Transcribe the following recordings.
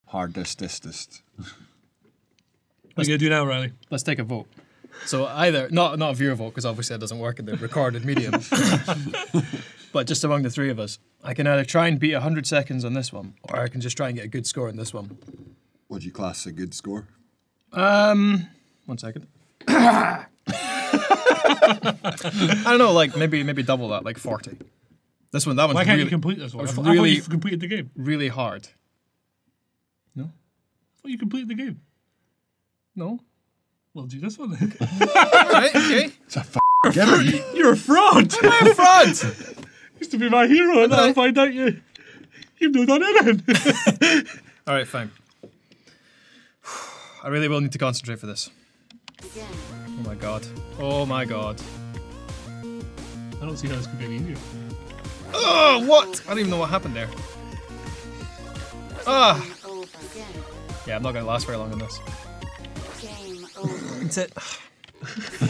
Hardest. What are you going to do now, Reilly? Let's take a vote. So either, not a viewer vote, because obviously that doesn't work in the recorded medium, but just among the three of us, I can either try and beat 100 seconds on this one, or I can just try and get a good score on this one. Would you class a good score? 1 second. I don't know, like maybe double that, like 40. That one's Why can't really, you complete this one? I thought really, you've completed the game. really hard. No? I thought you completed the game. No? Well, do this one. Right, okay. It's a f***ing You're a fraud. I'm a fraud! Used to be my hero, and then I find out you've not done anything. Alright, fine. I really will need to concentrate for this. Oh my god. Oh my god. I don't see how this could be any easier. Oh, what? I don't even know what happened there. Ah! Yeah, I'm not going to last very long on this. That's it.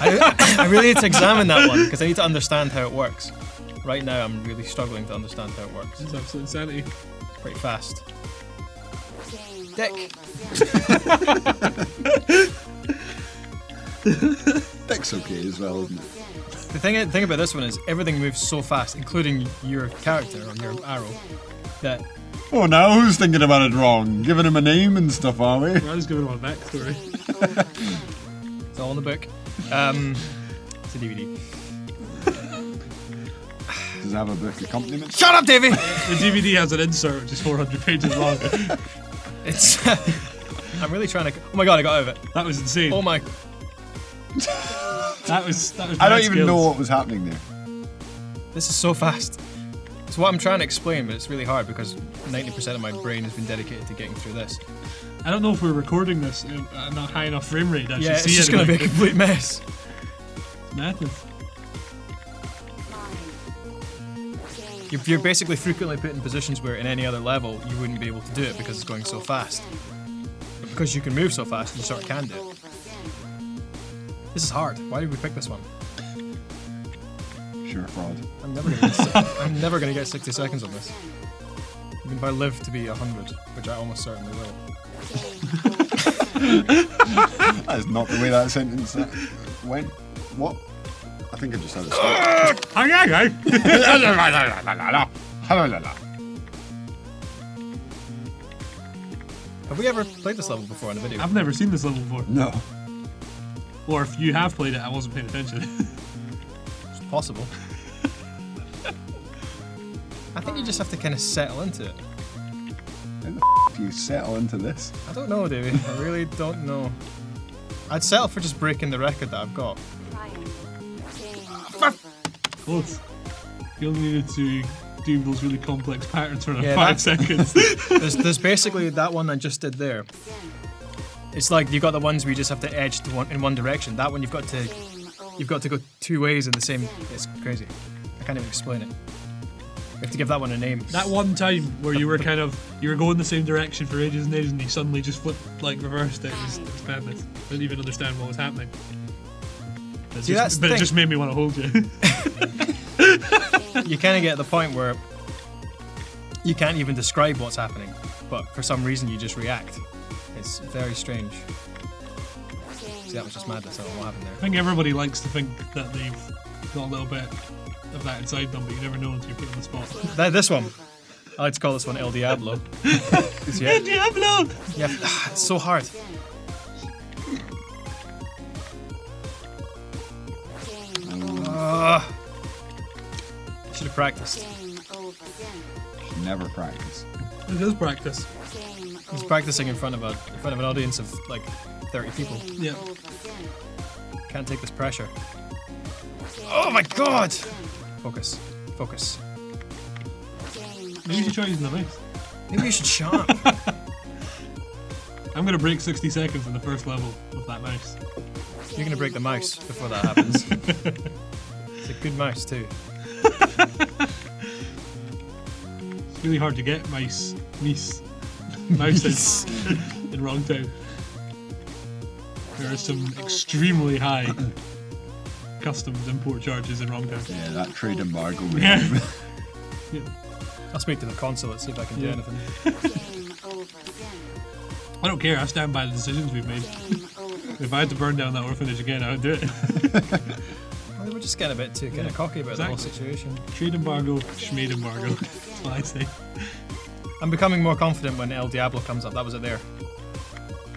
I really need to examine that one, because I need to understand how it works. Right now, I'm really struggling to understand how it works. This is absolute insanity. It's pretty fast. Dick! Dick's okay as well, isn't it? The thing about this one is everything moves so fast, including your character or your arrow, that... Oh, now who's thinking about it wrong? Giving him a name and stuff, are we? I was giving him a backstory. It's all in the book. It's a DVD. Does it have a book accompaniment? Shut up, Davey! The DVD has an insert which is 400 pages long. It's... I'm really trying to... Oh my god, I got out of it. That was insane. Oh my... That was I don't even know what was happening there. This is so fast. It's what I'm trying to explain, but it's really hard because 90% of my brain has been dedicated to getting through this. I don't know if we're recording this at a high enough frame rate to actually Yeah, see it's just going to be a complete mess. Madness. You're basically frequently put in positions where in any other level you wouldn't be able to do it because it's going so fast. But because you can move so fast, you sort of can do it. This is hard. Why did we pick this one? Sure, fraud. I'm never gonna get 60 seconds on this. Even if I live to be 100, which I almost certainly will. That is not the way that sentence went. What? I think I just had a Have we ever played this level before in a video? I've never seen this level before. No. Or if you have played it, I wasn't paying attention. It's possible. I think you just have to kind of settle into it. How the f do you settle into this? I don't know, Davey. I really don't know. I'd settle for just breaking the record that I've got. Close. You only needed to do those really complex patterns for 5 that's- seconds. There's basically that one I just did there. It's like you've got the ones where you just have to edge to in one direction. That one you've got to go 2 ways in the same. It's crazy. I can't even explain it. We have to give that one a name. That one time where you were going the same direction for ages and ages, and you suddenly just flipped, like reversed it. It was madness. I didn't even understand what was happening. It just made me want to hold you. You kind of get to the point where you can't even describe what's happening, but for some reason you just react. It's very strange. See, that was just madness. I don't know what happened there. I think everybody likes to think that they've got a little bit of that inside them, but you never know until you're put on the spot. This one. I like to call this one El Diablo. El Diablo! Yeah, it's so hard. Should have practiced. Should never practice. It is practice. He's practicing in front of an audience of like 30 people. Yeah. Can't take this pressure. Oh my god! Focus. Focus. Maybe you should try using the mouse. Maybe you should shut up. I'm gonna break 60 seconds in the first level with that mouse. You're gonna break the mouse before that happens. It's a good mouse too. It's really hard to get mouses in Wrongtown. There are some extremely high customs import charges in Wrongtown. Yeah, that trade embargo. Yeah. Yeah. I'll speak to the consulate, see if I can do anything. I don't care. I stand by the decisions we've made. If I had to burn down that orphanage again, I would do it. Well, they were just getting a bit too kind of cocky about the whole situation. Trade embargo, schmade embargo. That's what I say. I'm becoming more confident when El Diablo comes up. That was it there.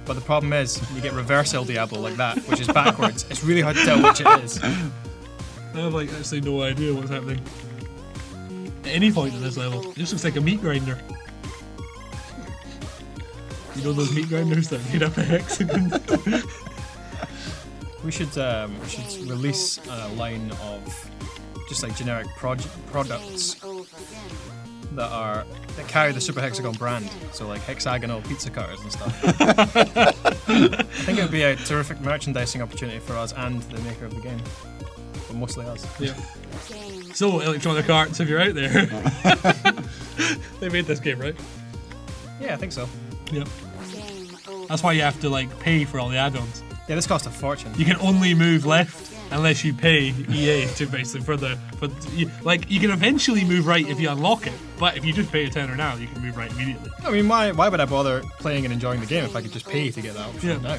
But the problem is, you get reverse El Diablo like that, which is backwards. It's really hard to tell which it is. I have like actually no idea what's happening. At any point in this level, it just looks like a meat grinder. You know those meat grinders that made up a hexagon? We should release a line of just like generic products that carry the Super Hexagon brand. So like hexagonal pizza cutters and stuff. I think it would be a terrific merchandising opportunity for us and the maker of the game. But mostly us. Yeah. So, Electronic Arts, if you're out there. They made this game, right? Yeah, I think so. Yep. That's why you have to like pay for all the add-ons. Yeah, this cost a fortune. You can only move left unless you pay EA to basically you can eventually move right if you unlock it, but if you just pay a tenner now, you can move right immediately. I mean, why would I bother playing and enjoying the game if I could just pay to get that option now?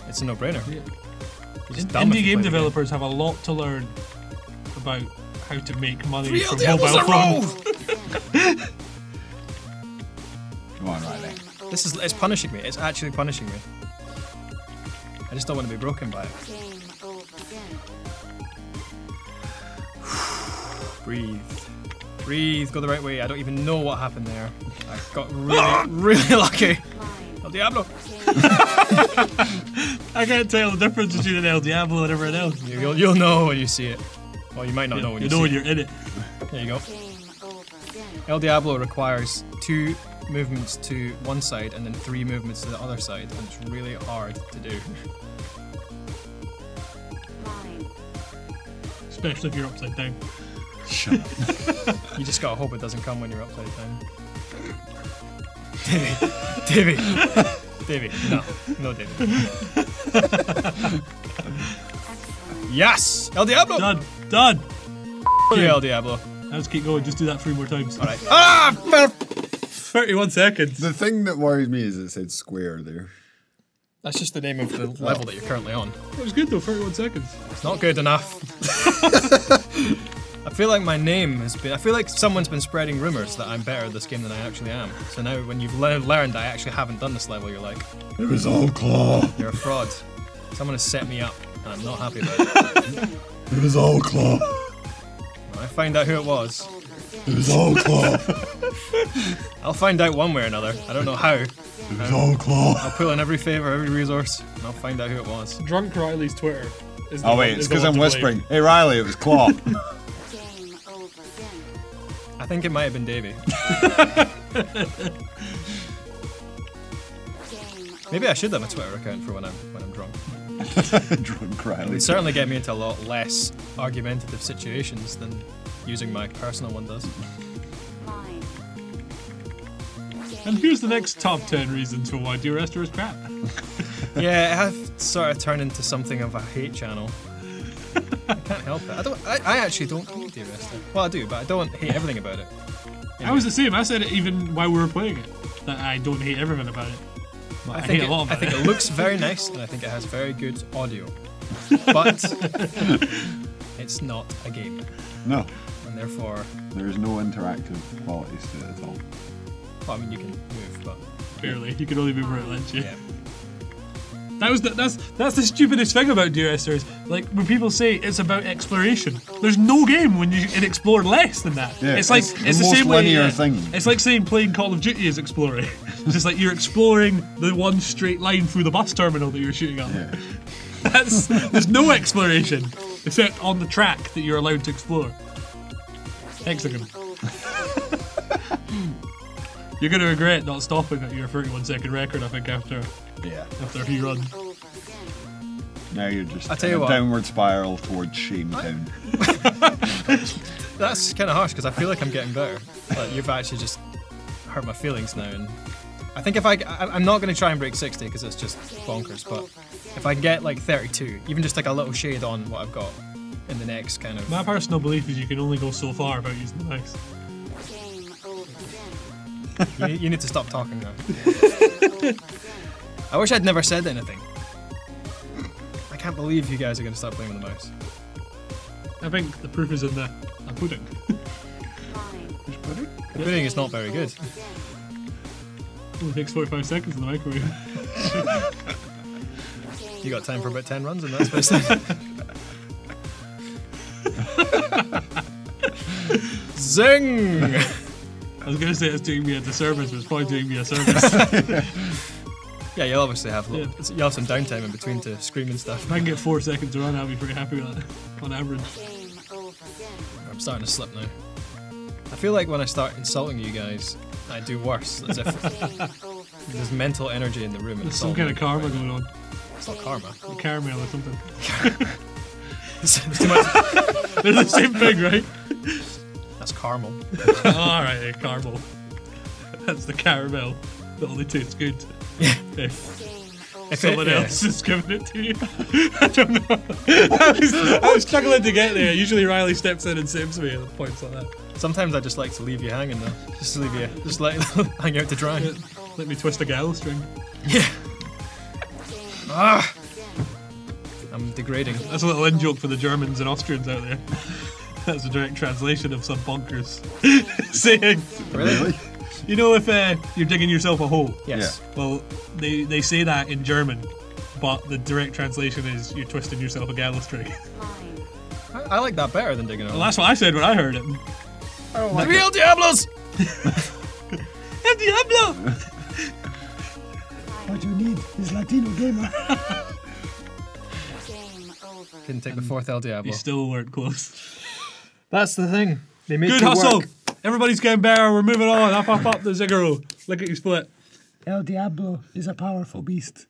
It's a no-brainer. Yeah. Indie game developers have a lot to learn about how to make money from mobile phones. Come on, Reilly. It's punishing me. It's actually punishing me. I just don't want to be broken by it. Breathe. Breathe. Go the right way. I don't even know what happened there. I got really lucky. El Diablo. I can't tell the difference between an El Diablo and everyone else. You'll know when you see it. Well, you might not know when you see it. You know when you're in it. There you go. El Diablo requires 2 movements to one side and then 3 movements to the other side, and it's really hard to do. Especially if you're upside down. Shut up. You just gotta hope it doesn't come when you're upside down. Davy. No, Davy. Yes! El Diablo! Done! Yeah, El Diablo. Let's keep going, just do that 3 more times. Alright. 31 seconds. The thing that worries me is it said square there. That's just the name of the level that you're currently on. It was good though, 31 seconds. It's not good enough. I feel like my name has been... I feel like someone's been spreading rumours that I'm better at this game than I actually am. So now when you've learned I actually haven't done this level, you're like... It was all claw. You're a fraud. Someone has set me up, and I'm not happy about it. It was all claw. When I find out who it was... It was all claw. I'll find out one way or another. I don't know how. It was all claw. I'll pull in every favour, every resource, and I'll find out who it was. Drunk Reilly's Twitter. Oh wait, it's because I'm whispering. Hey Reilly, it was claw. I think it might have been Davy. Maybe I should have a Twitter account for when I'm drunk. Drunk Reilly. It'd certainly get me into a lot less argumentative situations than using my personal one does. And here's the next top 10 reasons for why Dear Esther is crap. Yeah, it has sort of turned into something of a hate channel. I can't help it. I actually don't hate Dear Esther. Well, I do, but I don't hate everything about it. I was the same. I said it even while we were playing it, that I don't hate everything about it. I hate a lot about it. I think it looks very nice, and I think it has very good audio. But it's not a game. No. And therefore... There's no interactive qualities to it at all. Well, I mean, you can move, but... Barely. You can only move where it lets you. Yeah. That's the stupidest thing about Dear Esther is, like, when people say it's about exploration, there's no game when you can explore less than that. Yeah, it's like it's the most same way. linear thing. It's like saying playing Call of Duty is exploring. It's just like you're exploring the one straight line through the bus terminal that you're shooting at. Yeah. There's no exploration except on the track that you're allowed to explore. Hexagon. You're gonna regret not stopping at your 31-second record, I think, after he run. Now you're just I tell you in a what. downward spiral towards Shame Town. That's kind of harsh, because I feel like I'm getting better. But you've actually just hurt my feelings now, and I think if I'm not going to try and break 60 because it's just bonkers, but if I can get like 32, even just like a little shade on what I've got in the next kind of... My personal belief is you can only go so far without using the mouse. You need to stop talking now. I wish I'd never said anything. I can't believe you guys are going to start playing with the mouse. I think the proof is in the pudding. Which pudding? The pudding is not very good. Only takes 45 seconds in the microwave. You got time for about 10 runs in that space then. Zing! I was going to say it's doing me a disservice, but it's probably doing me a service. Yeah, you'll obviously have you'll have some downtime in between to scream and stuff. If I can get 4 seconds to run, I'll be pretty happy with that, on average. I'm starting to slip now. I feel like when I start insulting you guys, I do worse. As if there's mental energy in the room. There's some kind of karma going on. It's not karma. Caramel or something. It's too much. They're the same thing, right? That's caramel. Alright, caramel. That's the caramel that only tastes good if someone else is giving it to you. I don't know. I was struggling to get there. Usually Reilly steps in and saves me at points like that. Sometimes I just like to leave you hanging though. Just to leave you, just like hang out to dry. Let me twist a gallow string. Yeah. Ah. I'm degrading. That's a little in joke for the Germans and Austrians out there. That's a direct translation of some bonkers saying. Really? You know, if you're digging yourself a hole. Yes. Yeah. Well, they say that in German, but the direct translation is you're twisting yourself a gallows string. I like that better than digging a hole. Well, that's what I said when I heard it. Oh, The real Diablos! El Diablo! What you need is Latino gamer. Couldn't take the fourth El Diablo. You still weren't close. That's the thing. They make Good you hustle! work. Everybody's getting better. We're moving on. Up the Ziggurat. Look at you split. El Diablo is a powerful beast.